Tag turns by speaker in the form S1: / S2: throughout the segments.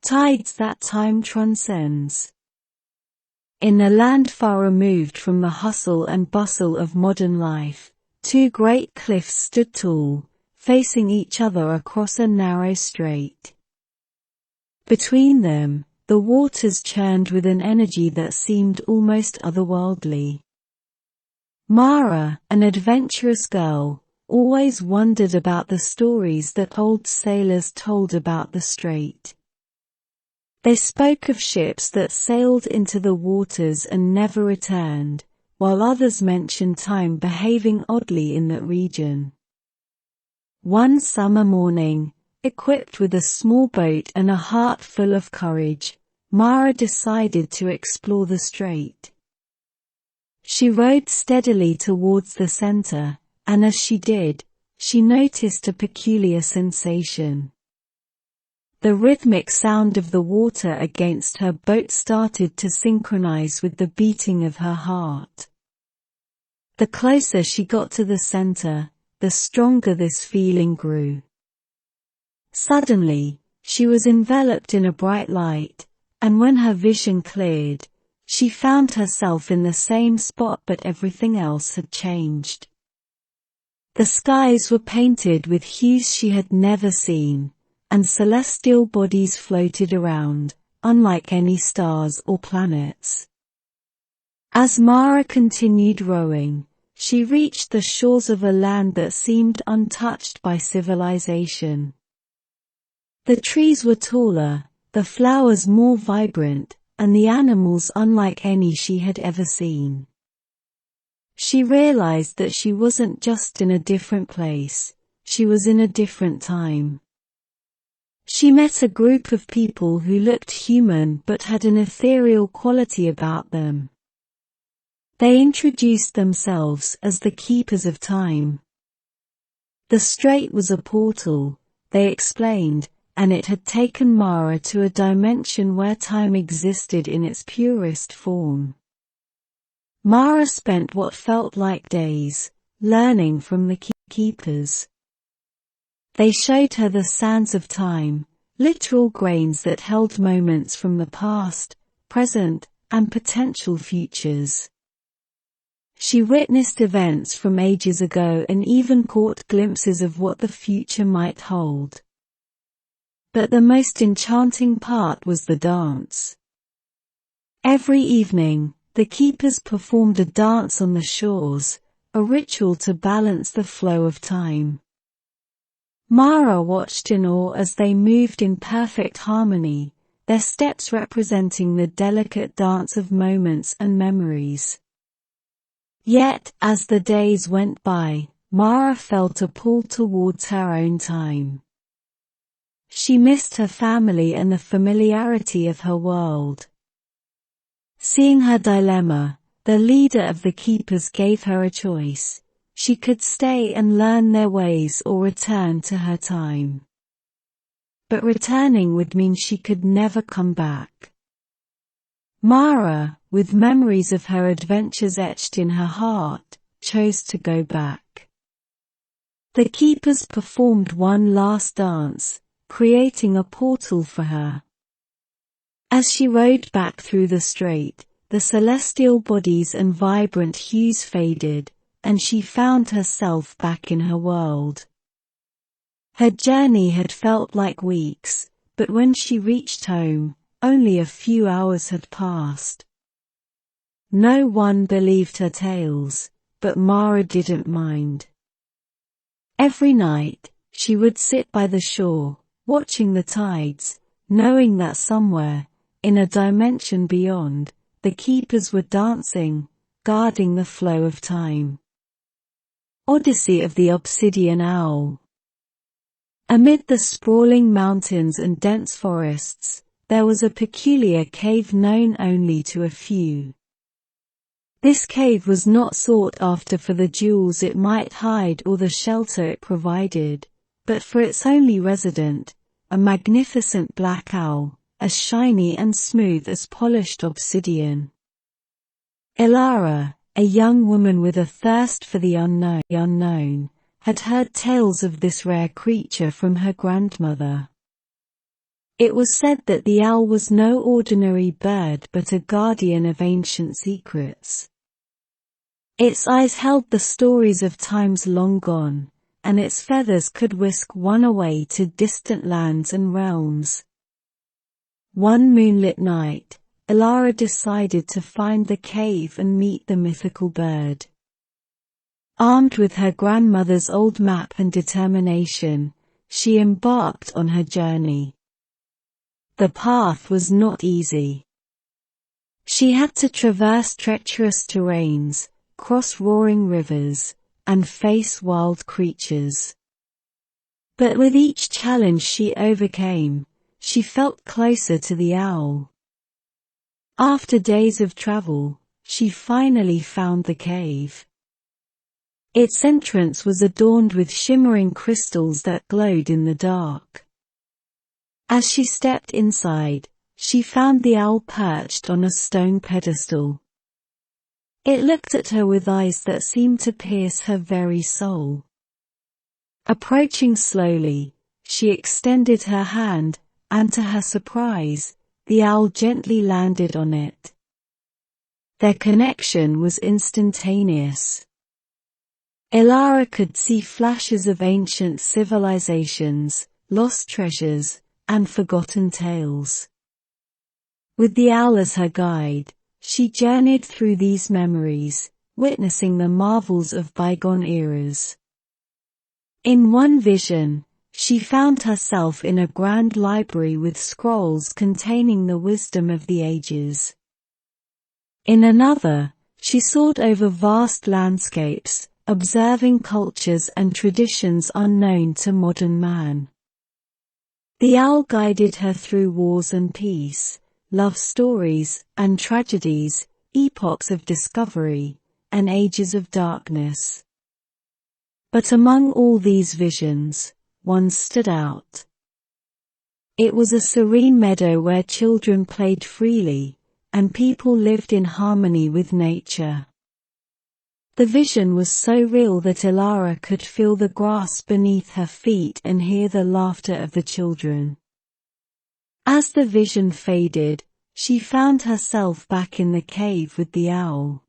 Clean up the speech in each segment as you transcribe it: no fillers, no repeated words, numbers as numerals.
S1: Tides that time transcends. In a land far removed from the hustle and bustle of modern life, two great cliffs stood tall, facing each other across a narrow strait. Between them, the waters churned with an energy that seemed almost otherworldly. Mara, an adventurous girl, always wondered about the stories that old sailors told about the strait. They spoke of ships that sailed into the waters and never returned, while others mentioned time behaving oddly in that region. One summer morning, equipped with a small boat and a heart full of courage, Mara decided to explore the strait. She rowed steadily towards the center, and as she did, she noticed a peculiar sensation. The rhythmic sound of the water against her boat started to synchronize with the beating of her heart. The closer she got to the center, the stronger this feeling grew. Suddenly, she was enveloped in a bright light, and when her vision cleared, she found herself in the same spot, but everything else had changed. The skies were painted with hues she had never seen, and celestial bodies floated around, unlike any stars or planets. As Mara continued rowing, she reached the shores of a land that seemed untouched by civilization. The trees were taller, the flowers more vibrant, and the animals unlike any she had ever seen. She realized that she wasn't just in a different place, she was in a different time. She met a group of people who looked human but had an ethereal quality about them. They introduced themselves as the Keepers of Time. The strait was a portal, they explained, and it had taken Mara to a dimension where time existed in its purest form. Mara spent what felt like days, learning from the Keepers. They showed her the sands of time, literal grains that held moments from the past, present, and potential futures. She witnessed events from ages ago and even caught glimpses of what the future might hold. But the most enchanting part was the dance. Every evening, the Keepers performed a dance on the shores, a ritual to balance the flow of time. Mara watched in awe as they moved in perfect harmony, their steps representing the delicate dance of moments and memories. Yet, as the days went by, Mara felt a pull towards her own time. She missed her family and the familiarity of her world. Seeing her dilemma, the leader of the Keepers gave her a choice. She could stay and learn their ways or return to her time. But returning would mean she could never come back. Mara, with memories of her adventures etched in her heart, chose to go back. The Keepers performed one last dance, creating a portal for her. As she rowed back through the strait, the celestial bodies and vibrant hues faded, and she found herself back in her world. Her journey had felt like weeks, but when she reached home, only a few hours had passed. No one believed her tales, but Mara didn't mind. Every night, she would sit by the shore, watching the tides, knowing that somewhere, in a dimension beyond, the Keepers were dancing, guarding the flow of time. Odyssey of the Obsidian Owl. Amid the sprawling mountains and dense forests, there was a peculiar cave known only to a few. This cave was not sought after for the jewels it might hide or the shelter it provided, but for its only resident, a magnificent black owl, as shiny and smooth as polished obsidian. Ilara, a young woman with a thirst for the unknown, had heard tales of this rare creature from her grandmother. It was said that the owl was no ordinary bird but a guardian of ancient secrets. Its eyes held the stories of times long gone, and its feathers could whisk one away to distant lands and realms. One moonlit night, Elara decided to find the cave and meet the mythical bird. Armed with her grandmother's old map and determination, she embarked on her journey. The path was not easy. She had to traverse treacherous terrains, cross roaring rivers, and face wild creatures. But with each challenge she overcame, she felt closer to the owl. After days of travel, she finally found the cave. Its entrance was adorned with shimmering crystals that glowed in the dark. As she stepped inside, she found the owl perched on a stone pedestal. It looked at her with eyes that seemed to pierce her very soul. Approaching slowly, she extended her hand, and to her surprise, the owl gently landed on it. Their connection was instantaneous. Elara could see flashes of ancient civilizations, lost treasures, and forgotten tales. With the owl as her guide, she journeyed through these memories, witnessing the marvels of bygone eras. In one vision, she found herself in a grand library with scrolls containing the wisdom of the ages. In another, she soared over vast landscapes, observing cultures and traditions unknown to modern man. The owl guided her through wars and peace, love stories and tragedies, epochs of discovery, and ages of darkness. But among all these visions, one stood out. It was a serene meadow where children played freely, and people lived in harmony with nature. The vision was so real that Elara could feel the grass beneath her feet and hear the laughter of the children. As the vision faded, she found herself back in the cave with the owl.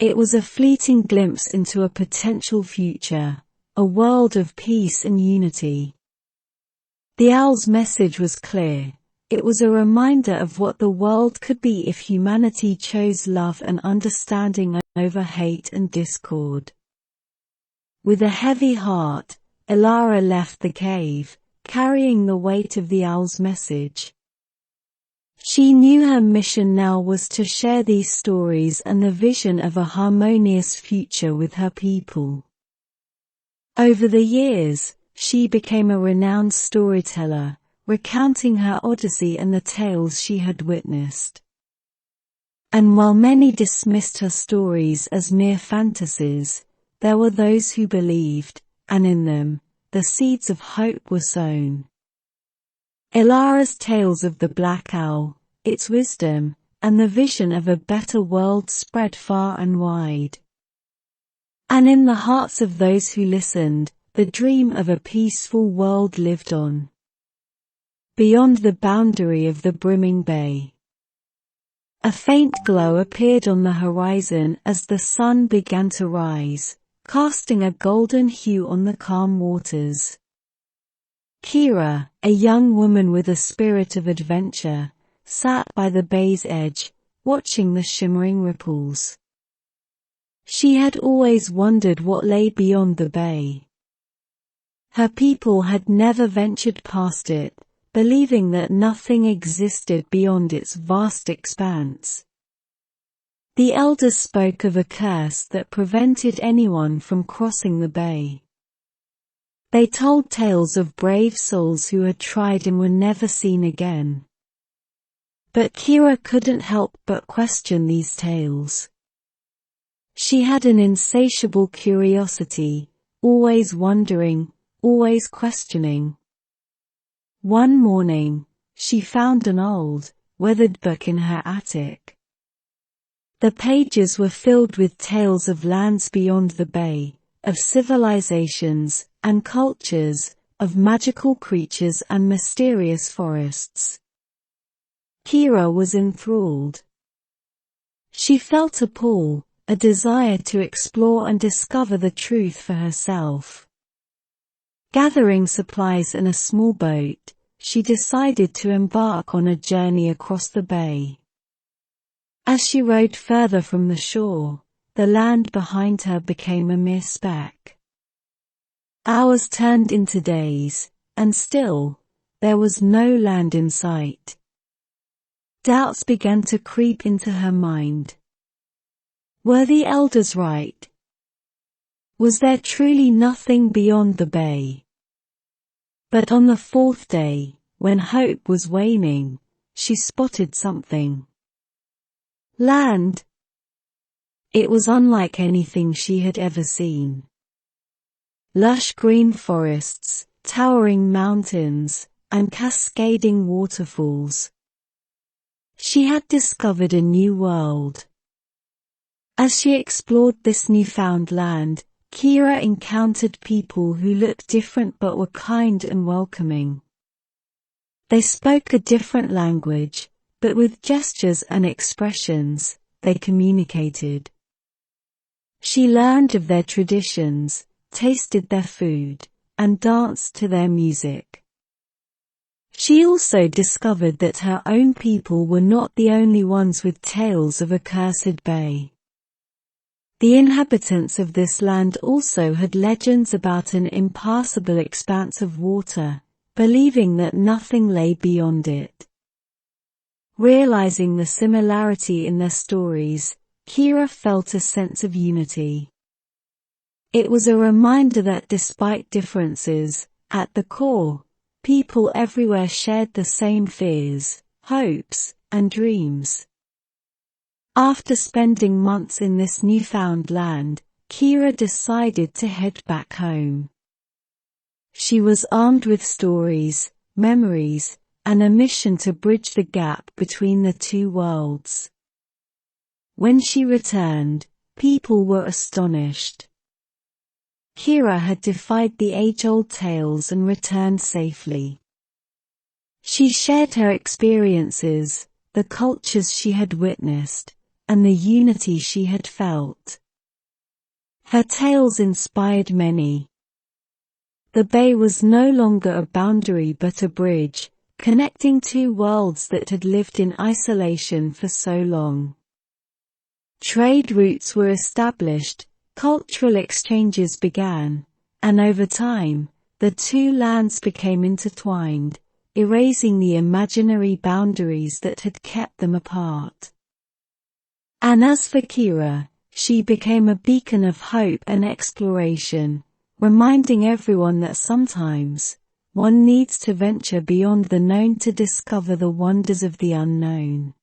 S1: It was a fleeting glimpse into a potential future, a world of peace and unity. The owl's message was clear. It was a reminder of what the world could be if humanity chose love and understanding over hate and discord. With a heavy heart, Elara left the cave, carrying the weight of the owl's message. She knew her mission now was to share these stories and the vision of a harmonious future with her people. Over the years, she became a renowned storyteller, recounting her odyssey and the tales she had witnessed. And while many dismissed her stories as mere fantasies, there were those who believed, and in them, the seeds of hope were sown. Elara's tales of the black owl, its wisdom, and the vision of a better world spread far and wide. And in the hearts of those who listened, the dream of a peaceful world lived on. Beyond the boundary of the brimming bay. A faint glow appeared on the horizon as the sun began to rise, casting a golden hue on the calm waters. Kira, a young woman with a spirit of adventure, sat by the bay's edge, watching the shimmering ripples. She had always wondered what lay beyond the bay. Her people had never ventured past it, believing that nothing existed beyond its vast expanse. The elders spoke of a curse that prevented anyone from crossing the bay. They told tales of brave souls who had tried and were never seen again. But Kira couldn't help but question these tales. She had an insatiable curiosity, always wondering, always questioning. One morning, she found an old, weathered book in her attic. The pages were filled with tales of lands beyond the bay, of civilizations and cultures of magical creatures and mysterious forests. Kira was enthralled. She felt a pull, a desire to explore and discover the truth for herself. Gathering supplies in a small boat, she decided to embark on a journey across the bay. As she rowed further from the shore, the land behind her became a mere speck. Hours turned into days, and still, there was no land in sight. Doubts began to creep into her mind. Were the elders right? Was there truly nothing beyond the bay? But on the fourth day, when hope was waning, she spotted something. Land. It was unlike anything she had ever seen. Lush green forests, towering mountains, and cascading waterfalls. She had discovered a new world. As she explored this newfound land, Kira encountered people who looked different but were kind and welcoming. They spoke a different language, but with gestures and expressions, they communicated. She learned of their traditions, tasted their food, and danced to their music. She also discovered that her own people were not the only ones with tales of a cursed bay. The inhabitants of this land also had legends about an impassable expanse of water, believing that nothing lay beyond it. Realizing the similarity in their stories, Kira felt a sense of unity. It was a reminder that despite differences, at the core, people everywhere shared the same fears, hopes, and dreams. After spending months in this newfound land, Kira decided to head back home. She was armed with stories, memories, and a mission to bridge the gap between the two worlds. When she returned, people were astonished. Kira had defied the age-old tales and returned safely. She shared her experiences, the cultures she had witnessed, and the unity she had felt. Her tales inspired many. The bay was no longer a boundary but a bridge, connecting two worlds that had lived in isolation for so long. Trade routes were established, cultural exchanges began, and over time, the two lands became intertwined, erasing the imaginary boundaries that had kept them apart. And as for Kira, she became a beacon of hope and exploration, reminding everyone that sometimes, one needs to venture beyond the known to discover the wonders of the unknown.